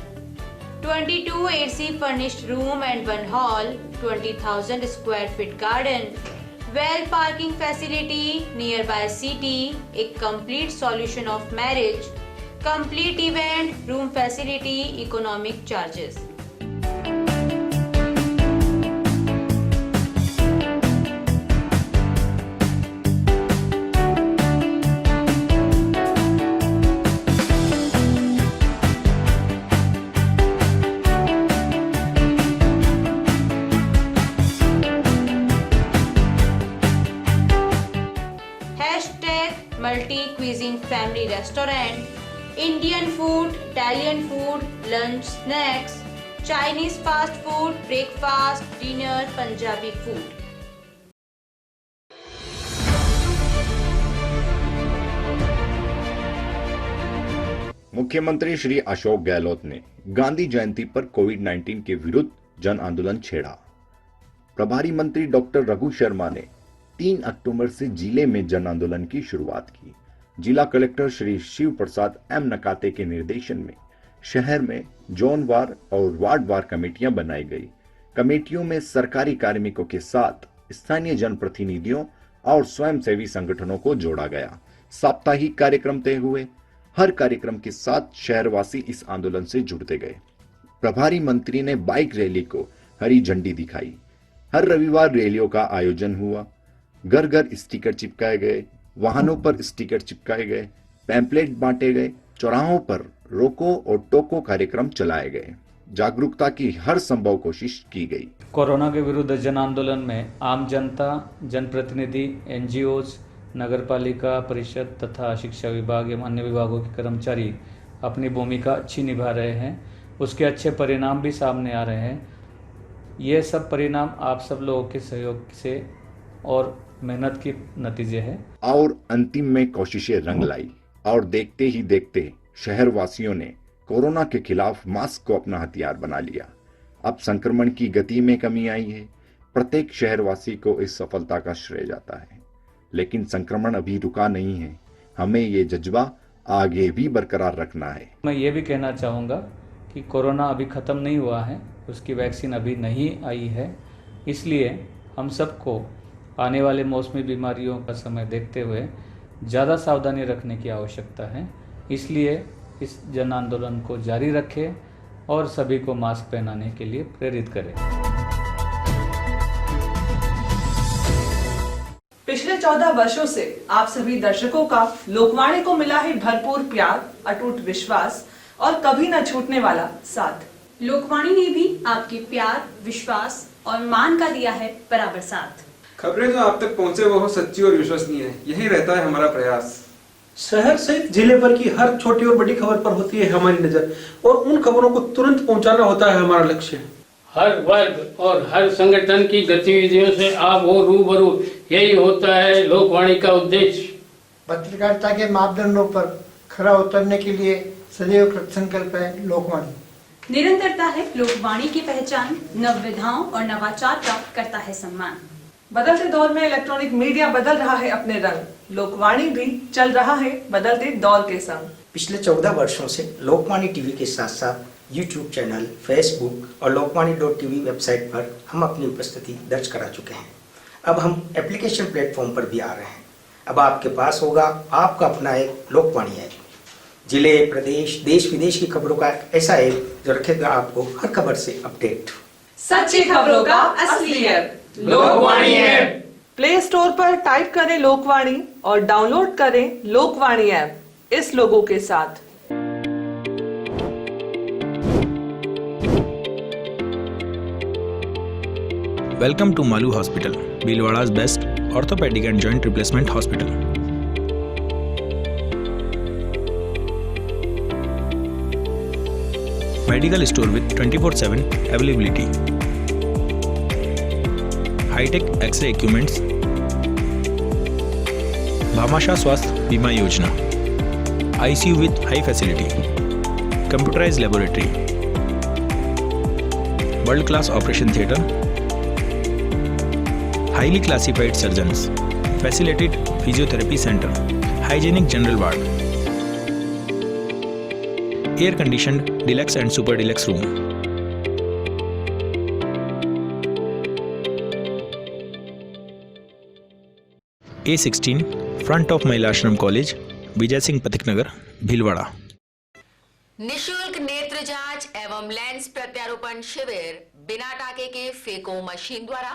[SPEAKER 1] 22 AC furnished room and 1 hall, 20,000 square feet garden, well parking facility nearby city, a complete solution of marriage, complete event, room facility, economic charges. Multi cuisine family restaurant, Indian food, Italian food, lunch, snacks, Chinese fast food, breakfast, dinner, Punjabi food.
[SPEAKER 15] मुख्यमंत्री श्री अशोक गहलोत ने गांधी जयंती पर कोविड-19 के विरुद्ध जन आंदोलन छेड़ा। प्रभारी मंत्री डॉक्टर रघु शर्मा ने 3 अक्टूबर से जिले में जन आंदोलन की शुरुआत की। जिला कलेक्टर श्री शिव प्रसाद एम नकाते के निर्देशन में शहर में जोनवार और वार्डवार कमेटियां बनाई गई। कमेटियों में सरकारी कार्मिकों के साथ स्थानीय जनप्रतिनिधियों और स्वयंसेवी संगठनों को जोड़ा गया। साप्ताहिक कार्यक्रम तय हुए। हर कार्यक्रम के साथ शहरवासी इस आंदोलन से जुड़ते गए। प्रभारी मंत्री ने बाइक रैली को हरी झंडी दिखाई। हर रविवार रैलियों का आयोजन हुआ। घर घर स्टिकर चिपकाए गए, वाहनों पर स्टिकर चिपकाए गए, पैम्पलेट बांटे गए, चौराहों पर रोको और टोको कार्यक्रम चलाए गए। जागरूकता की हर संभव कोशिश की गई।
[SPEAKER 16] कोरोना के विरुद्ध जन आंदोलन में आम जनता, जनप्रतिनिधि, NGOs, नगरपालिका परिषद तथा शिक्षा विभाग एवं अन्य विभागों के कर्मचारी अपनी भूमिका अच्छी निभा रहे हैं। उसके अच्छे परिणाम भी सामने आ रहे हैं। ये सब परिणाम आप सब लोगों के सहयोग से और मेहनत की नतीजे है।
[SPEAKER 15] और अंतिम में कोशिशें रंग लाई और देखते ही देखते शहरवासियों ने कोरोना के खिलाफ मास्क को अपना हथियार बना लिया। अब संक्रमण की गति में कमी आई है। प्रत्येक शहरवासी को इस सफलता का श्रेय जाता है। लेकिन संक्रमण अभी रुका नहीं है। हमें ये जज्बा आगे भी बरकरार रखना है।
[SPEAKER 16] मैं ये भी कहना चाहूँगा कि कोरोना अभी ख़त्म नहीं हुआ है, उसकी वैक्सीन अभी नहीं आई है। इसलिए हम सबको आने वाले मौसमी बीमारियों का समय देखते हुए ज़्यादा सावधानी रखने की आवश्यकता है। इसलिए इस जन आंदोलन को जारी रखें और सभी को मास्क पहनाने के लिए प्रेरित करें।
[SPEAKER 17] पिछले 14 वर्षों से आप सभी दर्शकों का लोकवाणी को मिला है भरपूर प्यार, अटूट विश्वास और कभी न छूटने वाला साथ।
[SPEAKER 1] लोकवाणी ने भी आपके प्यार, विश्वास और मान का दिया है बराबर साथ।
[SPEAKER 5] खबरें जो आप तक पहुंचे वो हो सच्ची और विश्वसनीय है, यही रहता है हमारा प्रयास।
[SPEAKER 18] शहर सहित जिले भर की हर छोटी और बड़ी खबर पर होती है हमारी नजर और उन खबरों को तुरंत पहुंचाना होता है हमारा लक्ष्य।
[SPEAKER 19] हर वर्ग और हर संगठन की गतिविधियों से आप हो रूबरू, यही होता है लोकवाणी का उद्देश्य।
[SPEAKER 20] पत्रकारिता के मापदंडों पर खरा उतरने के लिए सदैव कृतसंकल्प है लोकवाणी।
[SPEAKER 1] निरंतरता है लोकवाणी की पहचान, नवविधाओं और नवाचार का करता है सम्मान।
[SPEAKER 17] बदलते दौर में इलेक्ट्रॉनिक मीडिया बदल रहा है अपने रंग, लोकवाणी भी चल रहा है बदलते दौर के संग।
[SPEAKER 21] पिछले 14 वर्षों से लोकवाणी टीवी के साथ साथ यूट्यूब चैनल, फेसबुक और लोकवाणी.tv वेबसाइट पर हम अपनी उपस्थिति दर्ज करा चुके हैं। अब हम एप्लीकेशन प्लेटफॉर्म पर भी आ रहे हैं। अब आपके पास होगा आपका अपना एक लोकवाणी ऐप। जिले, प्रदेश, देश विदेश की खबरों का ऐसा ऐप जो रखेगा आपको हर खबर से अपडेट।
[SPEAKER 17] सच्ची खबरों का असली app
[SPEAKER 21] Lokvani app.
[SPEAKER 17] Play store पर टाइप करें लोकवाणी और डाउनलोड करें लोकवाणी ऐप इस लोगों के साथ।
[SPEAKER 3] Welcome to Malu Hospital, Bhilwada's best orthopedic and joint replacement hospital. Medical store with 24/7 availability. High-tech X-ray equipments. Bhamasha Swasth Bima Yojana. ICU with high facility. Computerized laboratory. World-class operation theatre. Highly classified surgeons, facilitated physiotherapy center, hygienic general ward, air conditioned deluxe and super deluxe room. A16 front of Mahila Ashram College, Vijay Singh Pathik Nagar, Bhilwada.
[SPEAKER 22] निशुल्क नेत्र जांच एवं लेंस प्रत्यारोपण शिविर बिना टाके के फेको मशीन द्वारा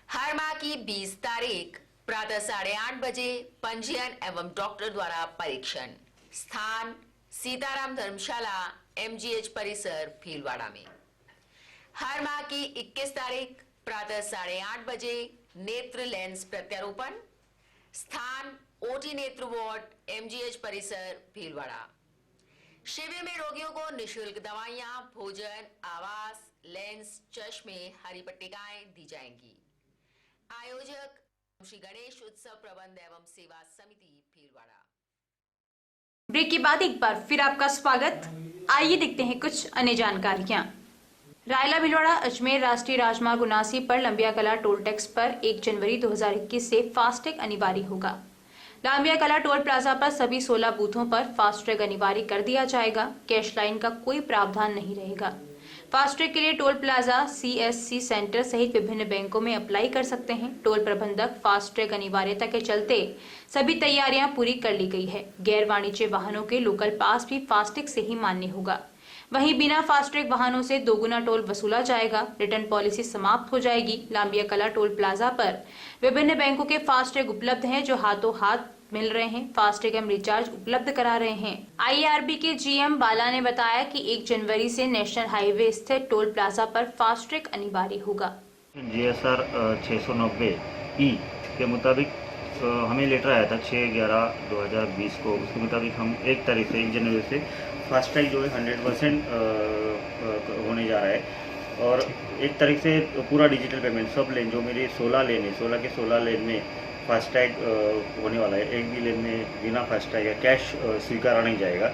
[SPEAKER 22] हर माह की 20 तारीख प्रातः 8:30 बजे पंजीयन एवं डॉक्टर द्वारा परीक्षण। स्थान सीताराम धर्मशाला, MGH परिसर, भीलवाड़ा में। हर माह की 21 तारीख प्रातः 8:30 बजे नेत्र लेंस प्रत्यारोपण। स्थान OT नेत्र वार्ड, MGH परिसर, भीलवाड़ा। शिविर में रोगियों को निःशुल्क दवाइयां, भोजन, आवास, लेंस, चश्मे, हरी पट्टिकाएं दी जाएंगी। आयोजक श्री गणेश उत्सव प्रबंध एवं सेवा समिति, भीलवाड़ा।
[SPEAKER 1] ब्रेक के बाद एक बार फिर आपका स्वागत। आइए देखते हैं कुछ अन्य जानकारियां। रायला भीलवाड़ा अजमेर राष्ट्रीय राजमार्ग 79 पर लंबिया कला टोल टैक्स पर 1 जनवरी 2021 से फास्टैग अनिवार्य होगा। लंबिया कला टोल प्लाजा पर सभी 16 बूथों पर फास्टैग अनिवार्य कर दिया जाएगा। कैश लाइन का कोई प्रावधान नहीं रहेगा। फास्टैग के लिए टोल प्लाजा, CSC सेंटर सहित विभिन्न बैंकों में अप्लाई कर सकते हैं। टोल प्रबंधक फास्टैग अनिवार्यता के चलते सभी तैयारियां पूरी कर ली गई है। गैर वाणिज्य वाहनों के लोकल पास भी फास्टैग से ही मान्य होगा। वहीं बिना फास्टैग वाहनों से 2 गुना टोल वसूला जाएगा। रिटर्न पॉलिसी समाप्त हो जाएगी। लांबिया कला टोल प्लाजा पर विभिन्न बैंकों के फास्टैग उपलब्ध हैं जो हाथों हाथ मिल रहे हैं। फास्टैग एवं रिचार्ज उपलब्ध करा रहे हैं। IRB के GM बाला ने बताया कि 1 जनवरी से नेशनल हाईवे स्थित टोल प्लाजा पर फास्टैग अनिवार्य होगा।
[SPEAKER 23] GSR 690E के मुताबिक हमें लेटर आया था 6/11/2020 को। उसके मुताबिक हम 1 तारीख से 1 जनवरी से फास्टैग जो है 100% होने जा रहा है। और 1 तारीख से पूरा डिजिटल पेमेंट सब लेन जो मेरे 16 लेन है, 16 के 16 लेन में फास्टैग होने वाला है। एक भी लेन में बिना फास्टैग या कैश स्वीकारा नहीं जाएगा।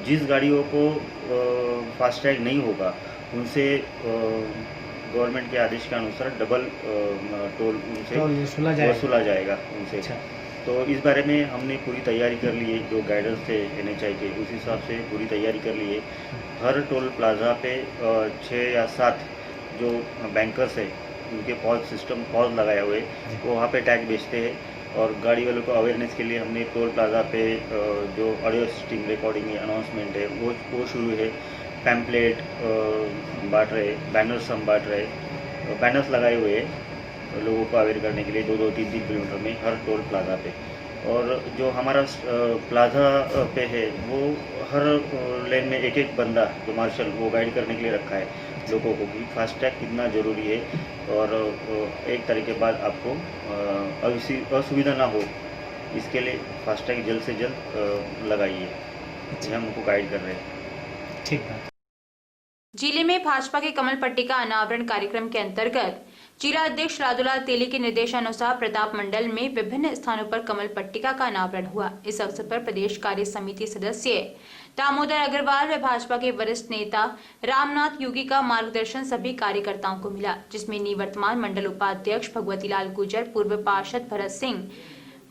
[SPEAKER 23] जिस गाड़ियों को फास्टैग नहीं होगा उनसे गवर्नमेंट के आदेश के अनुसार डबल टोल उनसे वसूला जाएगा उनसे। अच्छा। तो इस बारे में हमने पूरी तैयारी कर ली है। जो गाइडेंस थे NHI के, उस हिसाब से पूरी तैयारी कर ली है। हर टोल प्लाजा पे 6 या 7 जो बैंकर्स है उनके पॉज लगाए हुए वो वहाँ पे टैग बेचते हैं। और गाड़ी वालों को अवेयरनेस के लिए हमने टोल प्लाजा पे जो ऑडियो स्ट्रीम रिकॉर्डिंग है, अनाउंसमेंट है, वो शुरू है। पैम्पलेट बांट रहे, बैनर्स हम बांट रहे, बैनर्स लगाए हुए हैं लोगों को अवेयर करने के लिए 2-2, 3-3 किलोमीटर में हर टोल प्लाजा पे। और जो हमारा प्लाजा पे है वो हर लेन में एक बंदा जो मार्शल वो गाइड करने के लिए रखा है लोगों को कि फास्टैग कितना ज़रूरी है। और 1 तारीख के बाद आपको असुविधा ना हो इसके लिए फास्टैग जल्द से जल्द लगाइए। हम उनको गाइड कर रहे हैं।
[SPEAKER 1] ठीक है। जिले में भाजपा के कमल पट्टिका अनावरण कार्यक्रम के अंतर्गत जिला अध्यक्ष राजूलाल तेली के निर्देशानुसार प्रताप मंडल में विभिन्न स्थानों पर कमल पट्टिका का अनावरण हुआ। इस अवसर पर प्रदेश कार्य समिति सदस्य दामोदर अग्रवाल व भाजपा के वरिष्ठ नेता रामनाथ योगी का मार्गदर्शन सभी कार्यकर्ताओं को मिला, जिसमें निवर्तमान मंडल उपाध्यक्ष भगवती लाल गुर्जर, पूर्व पार्षद भरत सिंह,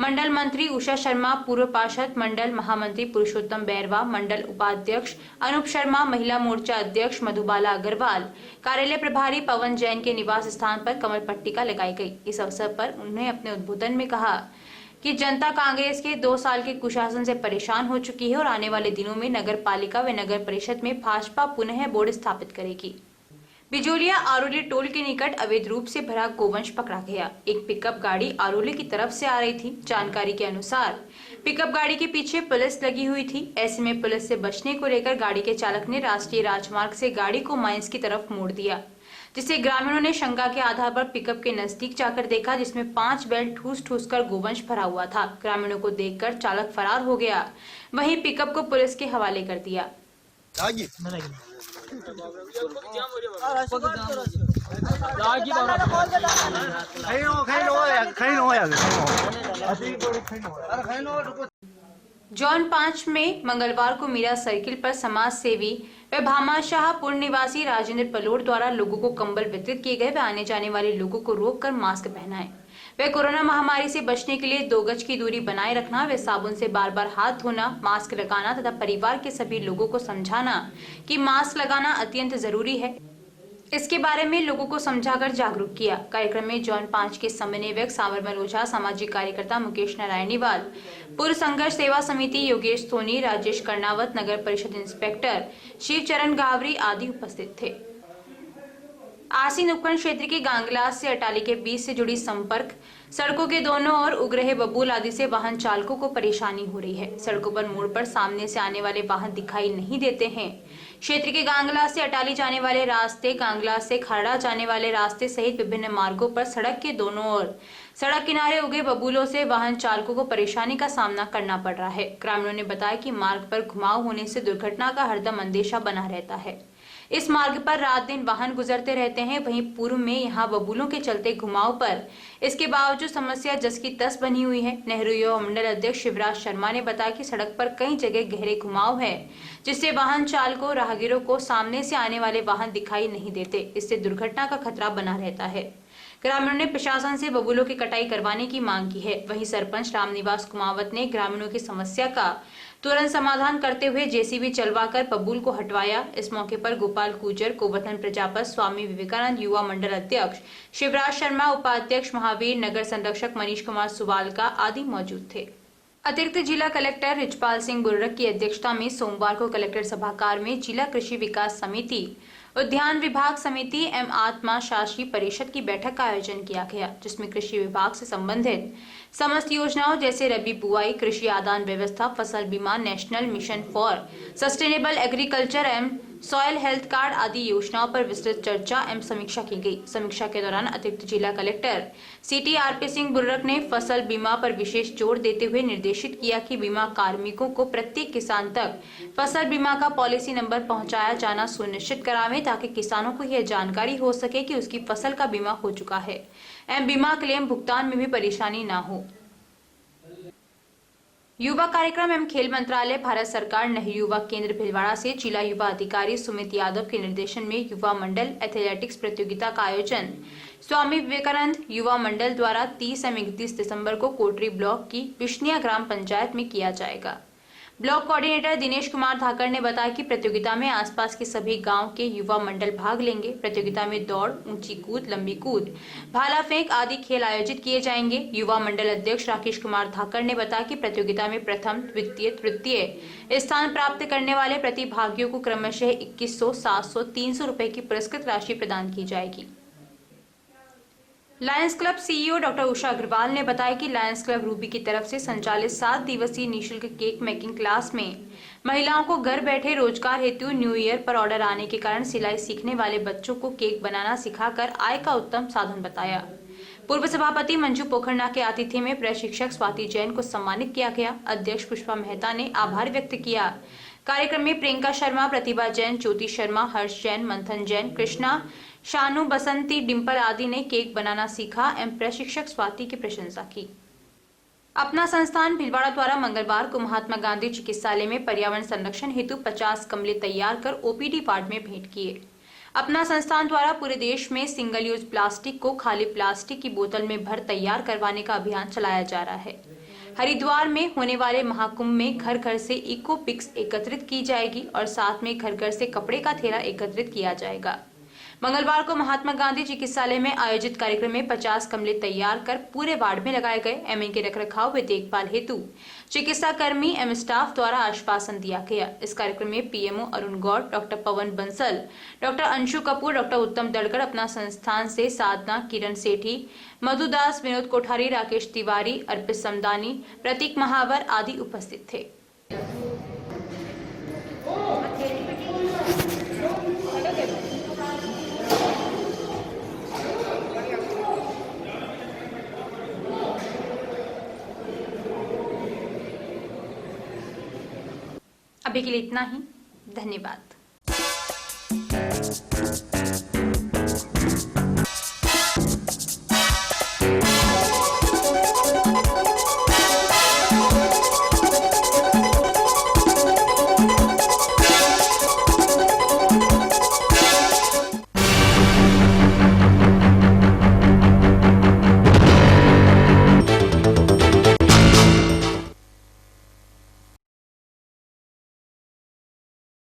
[SPEAKER 1] मंडल मंत्री उषा शर्मा, पूर्व पार्षद मंडल महामंत्री पुरुषोत्तम बैरवा, मंडल उपाध्यक्ष अनूप शर्मा, महिला मोर्चा अध्यक्ष मधुबाला अग्रवाल, कार्यालय प्रभारी पवन जैन के निवास स्थान पर कमल पट्टिका लगाई गई। इस अवसर पर उन्होंने अपने उद्बोधन में कहा कि जनता कांग्रेस के 2 साल के कुशासन से परेशान हो चुकी है और आने वाले दिनों में नगर पालिका व नगर परिषद में भाजपा पुनः बोर्ड स्थापित करेगी। बिजोलिया आरोली टोल के निकट अवैध रूप से भरा गोवंश पकड़ा गया। एक पिकअप गाड़ी आरोली की तरफ से आ रही थी। जानकारी के अनुसार पिकअप गाड़ी के पीछे पुलिस लगी हुई थी। ऐसे में पुलिस से बचने को लेकर गाड़ी के चालक ने राष्ट्रीय राजमार्ग से गाड़ी को माइंस की तरफ मोड़ दिया, जिससे ग्रामीणों ने शंका के आधार पर पिकअप के नजदीक जाकर देखा, जिसमें 5 बैल ठूस ठूस कर गोवंश भरा हुआ था। ग्रामीणों को देखकर चालक फरार हो गया। वहीं पिकअप को पुलिस के हवाले कर दिया। जॉन 5 में मंगलवार को मीरा सर्किल पर समाज सेवी व भामाशाहपुर निवासी राजेंद्र पलोड़ द्वारा लोगों को कंबल वितरित किए गए व आने जाने वाले लोगों को रोककर मास्क पहनाए। वे कोरोना महामारी से बचने के लिए 2 गज की दूरी बनाए रखना व साबुन से बार बार हाथ धोना, मास्क लगाना तथा परिवार के सभी लोगों को समझाना कि मास्क लगाना अत्यंत जरूरी है, इसके बारे में लोगों को समझाकर जागरूक किया। कार्यक्रम में जॉन 5 के समन्वयक सांवरमल ओझा, सामाजिक कार्यकर्ता मुकेश नारायणीवाल, पूर्व संघर्ष सेवा समिति योगेश सोनी, राजेश कर्णावत, नगर परिषद इंस्पेक्टर शिवचरण गावरी आदि उपस्थित थे। आसीन उपखंड क्षेत्र के गांगलास से अटाली के बीच से जुड़ी संपर्क सड़कों के दोनों ओर उग रहे बबूल आदि से वाहन चालकों को परेशानी हो रही है। सड़कों पर मोड़ पर सामने से आने वाले वाहन दिखाई नहीं देते हैं। क्षेत्र के गांगलास से अटाली जाने वाले रास्ते, गांगलास से खरड़ा जाने वाले रास्ते सहित विभिन्न मार्गों पर सड़क के दोनों ओर सड़क किनारे उगे बबूलों से वाहन चालकों को परेशानी का सामना करना पड़ रहा है। ग्रामीणों ने बताया कि मार्ग पर घुमाव होने से दुर्घटना का हरदम अंदेशा बना रहता है। इस मार्ग पर रात दिन वाहन गुजरते रहते हैं। वहीं पूर्व में यहां बबूलों के चलते घुमाव पर इसके बावजूद समस्या जस की तस बनी हुई है। नेहरू युवा मंडल अध्यक्ष शिवराज शर्मा ने बताया कि सड़क पर कई जगह गहरे घुमाव है, जिससे वाहन चालकों राहगीरों को सामने से आने वाले वाहन दिखाई नहीं देते। इससे दुर्घटना का खतरा बना रहता है। ग्रामीणों ने प्रशासन से बबूलों की कटाई करवाने की मांग की है। वहीं सरपंच रामनिवास कुमावत ने ग्रामीणों की समस्या का तुरंत समाधान करते हुए जेसीबी चलवाकर बबूल को हटवाया। इस मौके पर गोपाल गुजर, गोवर्धन प्रजापत, स्वामी विवेकानंद युवा मंडल अध्यक्ष शिवराज शर्मा, उपाध्यक्ष महावीर, नगर संरक्षक मनीष कुमार सुवालका आदि मौजूद थे। अतिरिक्त जिला कलेक्टर रिचपाल सिंह बुर्रक की अध्यक्षता में सोमवार को कलेक्टर सभागार में जिला कृषि विकास समिति, उद्यान विभाग समिति एवं आत्मा शासी परिषद की बैठक का आयोजन किया गया, जिसमें कृषि विभाग से संबंधित समस्त योजनाओं जैसे रबी बुआई, कृषि आदान व्यवस्था, फसल बीमा, national mission for sustainable agriculture एवं सॉयल हेल्थ कार्ड आदि योजनाओं पर विस्तृत चर्चा एवं समीक्षा की गई। समीक्षा के दौरान अतिरिक्त जिला कलेक्टर CT सिंह बुर्रक ने फसल बीमा पर विशेष जोर देते हुए निर्देशित किया कि बीमा कार्मिकों को प्रत्येक किसान तक फसल बीमा का पॉलिसी नंबर पहुंचाया जाना सुनिश्चित करावें, ताकि किसानों को यह जानकारी हो सके कि उसकी फसल का बीमा हो चुका है एवं बीमा क्लेम भुगतान में भी परेशानी न हो। युवा कार्यक्रम एवं खेल मंत्रालय, भारत सरकार, नेहरू युवा केंद्र भिलवाड़ा से जिला युवा अधिकारी सुमित यादव के निर्देशन में युवा मंडल एथलेटिक्स प्रतियोगिता का आयोजन स्वामी विवेकानंद युवा मंडल द्वारा 30 एवं 31 दिसंबर को कोटरी ब्लॉक की विष्णिया ग्राम पंचायत में किया जाएगा। ब्लॉक कोऑर्डिनेटर दिनेश कुमार धाकर ने बताया कि प्रतियोगिता में आसपास के सभी गांव के युवा मंडल भाग लेंगे। प्रतियोगिता में दौड़, ऊंची कूद, लंबी कूद, भाला फेंक आदि खेल आयोजित किए जाएंगे। युवा मंडल अध्यक्ष राकेश कुमार धाकर ने बताया कि प्रतियोगिता में प्रथम, द्वितीय, तृतीय स्थान प्राप्त करने वाले प्रतिभागियों को क्रमशः 2100, 700, 300 रुपए की पुरस्कृत राशि प्रदान की जाएगी। Lions club CEO doctor Usha Agarwal ने बताया कि लायंस क्लब रूबी की तरफ से संचालित 7 दिवसीय निःशुल्क केक मेकिंग क्लास में महिलाओं को घर बैठे रोजगार हेतु न्यू ईयर पर ऑर्डर आने के कारण सिलाई सीखने वाले बच्चों को केक बनाना सिखाकर आय का उत्तम साधन बताया। पूर्व सभापति मंजू पोखरना के आतिथ्य में प्रशिक्षक स्वाति जैन को सम्मानित किया गया। अध्यक्ष पुष्पा मेहता ने आभार व्यक्त किया। कार्यक्रम में प्रियंका शर्मा, प्रतिभा जैन, ज्योति शर्मा, हर्ष जैन, मंथन जैन, कृष्णा, शानू, बसंती, डिंपल आदि ने केक बनाना सीखा एवं प्रशिक्षक स्वाति की प्रशंसा की। अपना संस्थान भिलवाड़ा द्वारा मंगलवार को महात्मा गांधी चिकित्सालय में पर्यावरण संरक्षण हेतु 50 गमले तैयार कर OPD वार्ड में भेंट किए। अपना संस्थान द्वारा पूरे देश में सिंगल यूज प्लास्टिक को खाली प्लास्टिक की बोतल में भर तैयार करवाने का अभियान चलाया जा रहा है। हरिद्वार में होने वाले महाकुंभ में घर घर से इको पिक्स एकत्रित की जाएगी और साथ में घर घर से कपड़े का थैला एकत्रित किया जाएगा। मंगलवार को महात्मा गांधी चिकित्सालय में आयोजित कार्यक्रम में 50 कमरे तैयार कर पूरे वार्ड में लगाए गए एवं इनके रखरखाव व देखभाल हेतु चिकित्सा कर्मी एवं स्टाफ द्वारा आश्वासन दिया गया। इस कार्यक्रम में पीएमओ अरुण गौड़, डॉक्टर पवन बंसल, डॉक्टर अंशु कपूर, डॉक्टर उत्तम दड़गड़, अपना संस्थान से साधना, किरण सेठी, मधुदास, विनोद कोठारी, राकेश तिवारी, अर्पित समदानी, प्रतीक महावर आदि उपस्थित थे। अभी के लिए इतना ही। धन्यवाद।